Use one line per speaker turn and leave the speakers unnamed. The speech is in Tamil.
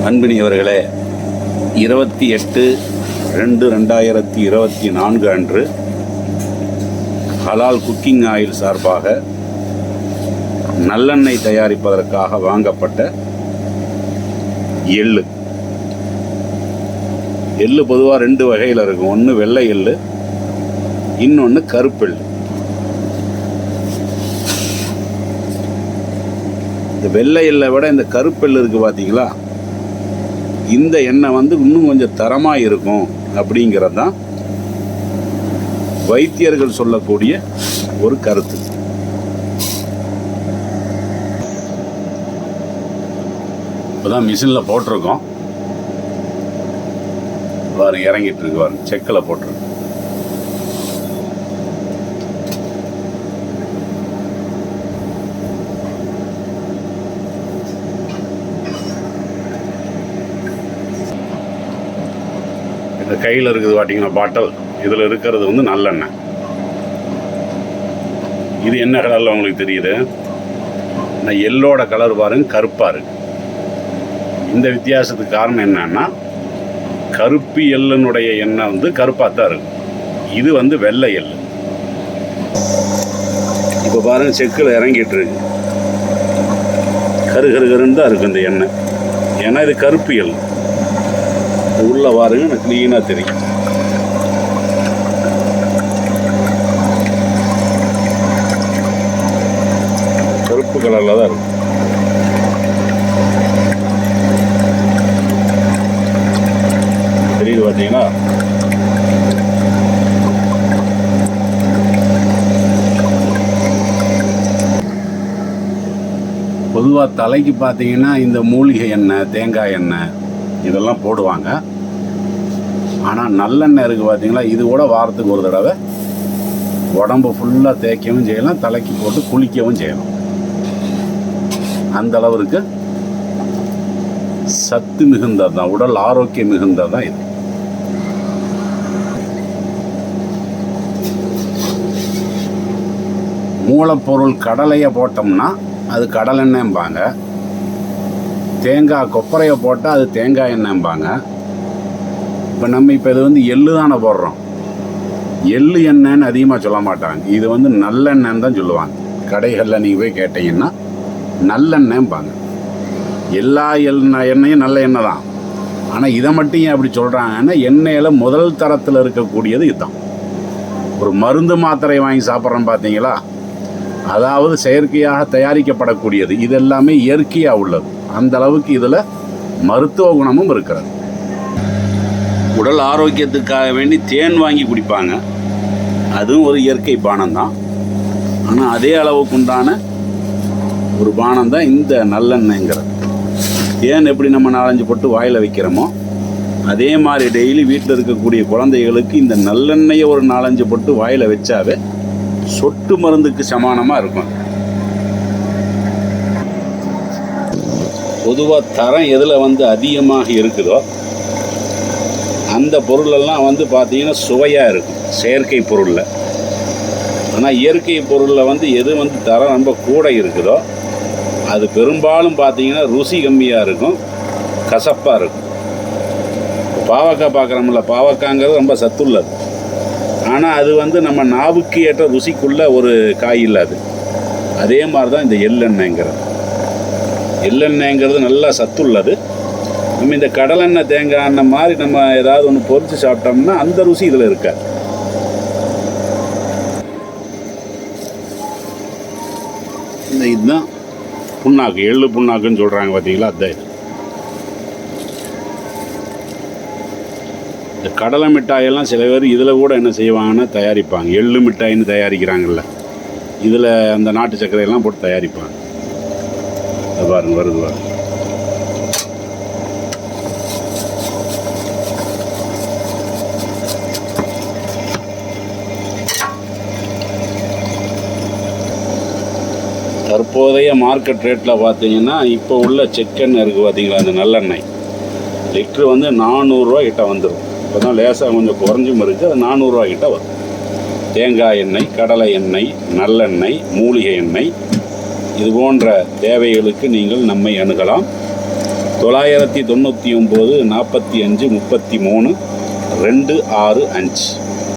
அன்பினியவர்களே, 28/2/2024 அன்று ஹலால் குக்கிங் ஆயில் சார்பாக நல்லெண்ணெய் தயாரிப்பதற்காக வாங்கப்பட்ட எள்ளு. எள்ளு பொதுவாக 2 வகையில் இருக்கும். ஒன்று வெள்ளை எள்ளு, இன்னொன்று கருப்பெள்ளு. இந்த வெள்ளை எள்ளை விட இந்த கருப்பெள்ளு இருக்குது பார்த்தீங்களா, இந்த எண்ணெய் இன்னும் கொஞ்சம் தரமாக இருக்கும் அப்படிங்கிறது தான் வைத்தியர்கள் சொல்லக்கூடிய ஒரு கருத்து. இப்போதான் மிஷினில் போட்டிருக்கோம் பாருங்க, இறங்கிட்டு இருக்கு பாருங்க, செக்கில் போட்டிருக்கு. இந்த கையில் இருக்குது பார்த்தீங்கன்னா பாட்டில், இதில் இருக்கிறது நல்லெண்ணெய். இது என்ன கலரில் உங்களுக்கு தெரியுது? இந்த எள்ளோட கலர் பாருங்க, கருப்பாக இருக்கு. இந்த வித்தியாசத்துக்கு காரணம் என்னன்னா, கருப்பு எள்ளுனுடைய எண்ணெய் கருப்பாக தான் இருக்கு. இது வெள்ளை எள்ளு. இப்போ பாருங்க, செக்கில் இறங்கிட்டு இருக்கு. கருன்னு தான் இருக்கு இந்த எண்ணெய். ஏன்னா இது கருப்பு எள்ளு. உள்ள பாருங்க, எனக்கு க்ளீனாக தெரியும். கருப்பு கலரில் தான் இருக்கும். தெரியுது பார்த்தீங்களா? பொதுவாக தலைக்கு பார்த்தீங்கன்னா இந்த மூலிகை எண்ணெய், தேங்காய் எண்ணெய் இதெல்லாம் போடுவாங்க. ஆனால் நல்லெண்ணெய் இருக்குது பார்த்தீங்களா, இது கூட வாரத்துக்கு ஒரு தடவை உடம்பு ஃபுல்லாக தேய்க்கவும் செய்யலாம், தலைக்கு போட்டு குளிக்கவும் செய்யலாம். அந்த அளவிற்கு சத்து மிகுந்தது தான், உடல் ஆரோக்கியம் மிகுந்தது தான் இது. மூலப்பொருள் கடலையை போட்டோம்னா அது கடலெண்ணெய்பாங்க, தேங்காய் கொப்பரையை போட்டால் அது தேங்காய் எண்ணெய்பாங்க. இப்போ நம்ம இது எள்ளு தானே போடுறோம். எள்ளு எண்ணெய்ன்னு அதிகமாக சொல்ல மாட்டாங்க. இது நல்லெண்ணெய்ன்னு தான் சொல்லுவாங்க. கடைகளில் நீங்கள் போய் கேட்டீங்கன்னா நல்லெண்ணெய்பாங்க. எல்லா எண்ணெயும் நல்ல எண்ணெய் தான். ஆனால் இதை மட்டும் ஏன் அப்படி சொல்கிறாங்கன்னா, எண்ணெயில் முதல் தரத்தில் இருக்கக்கூடியது இதுதான். ஒரு மருந்து மாத்திரை வாங்கி சாப்பிட்றோம் பார்த்தீங்களா, அதாவது செயற்கையாக தயாரிக்கப்படக்கூடியது. இது எல்லாமே இயற்கையாக உள்ளது. அந்த அளவுக்கு இதில் மருத்துவ குணமும் இருக்கிறது. உடல் ஆரோக்கியத்துக்காக வேண்டி தேன் வாங்கி குடிப்பாங்க, அதுவும் ஒரு இயற்கை பானம் தான். ஆனால் அதே அளவுக்கு உண்டான ஒரு பானம் தான் இந்த நல்லெண்ணெய்ங்கிறது. தேன் எப்படி நம்ம 4-5 போட்டு வாயில் வைக்கிறோமோ, அதே மாதிரி டெய்லி வீட்டில் இருக்கக்கூடிய குழந்தைகளுக்கு இந்த நல்லெண்ணெயை ஒரு 4-5 போட்டு வாயில் வச்சாவே சொட்டு மருந்துக்கு சமானமாக இருக்கும். பொதுவாக தரம் எதில் அதிகமாக இருக்குதோ அந்த பொருளெல்லாம் பார்த்தீங்கன்னா சுவையாக இருக்கும், செயற்கை பொருளில். ஆனால் இயற்கை பொருளில் எது தரம் ரொம்ப கூட இருக்குதோ அது பெரும்பாலும் பார்த்தீங்கன்னா ருசி கம்மியாக இருக்கும், கசப்பாக இருக்கும். பாவக்காய் பார்க்குறோம்ல, பாவக்காய்ங்கிறது ரொம்ப சத்துள்ளது. ஆனால் அது நம்ம நாவுக்கு ஏற்ற ருசிக்குள்ள ஒரு காய் இல்லாது. அதே மாதிரி தான் இந்த எள்ளெண்ணெய்ங்கிறது. எள்ளெண்ணெய்ங்கிறது நல்லா சத்துள்ளது. நம்ம இந்த கடலெண்ணெய், தேங்காய் எண்ணெய் மாதிரி நம்ம ஏதாவது ஒன்று பொரித்து சாப்பிட்டோம்னா அந்த ருசி இதில் இருக்காது. இதுதான் புண்ணாக்கு, எள்ளு புண்ணாக்குன்னு சொல்கிறாங்க பார்த்தீங்களா, அதுதான். இந்த கடலை மிட்டாயெல்லாம் சில பேர் இதில் கூட என்ன செய்வாங்கன்னா தயாரிப்பாங்க. எள்ளு மிட்டாயின்னு தயாரிக்கிறாங்கல்ல, இதில் அந்த நாட்டு சர்க்கரையெல்லாம் போட்டு தயாரிப்பாங்க. அது பாருங்க, வருது பாருங்க. தற்போதைய மார்க்கெட் ரேட்டில் பார்த்தீங்கன்னா இப்போ உள்ள செக்கெண்ணெய் இருக்குது பார்த்தீங்களா, அந்த நல்லெண்ணெய் லிட்ரு 400 கிட்ட வந்துடும். இப்போ தான் லேசாக கொஞ்சம் குறைஞ்சும் இருக்குது. அது 400 கிட்ட வரும். தேங்காய் எண்ணெய், கடலை எண்ணெய், நல்லெண்ணெய், மூலிகை எண்ணெய் இது போன்ற தேவைகளுக்கு நீங்கள் நம்மை அணுகலாம். 999 45 33 265.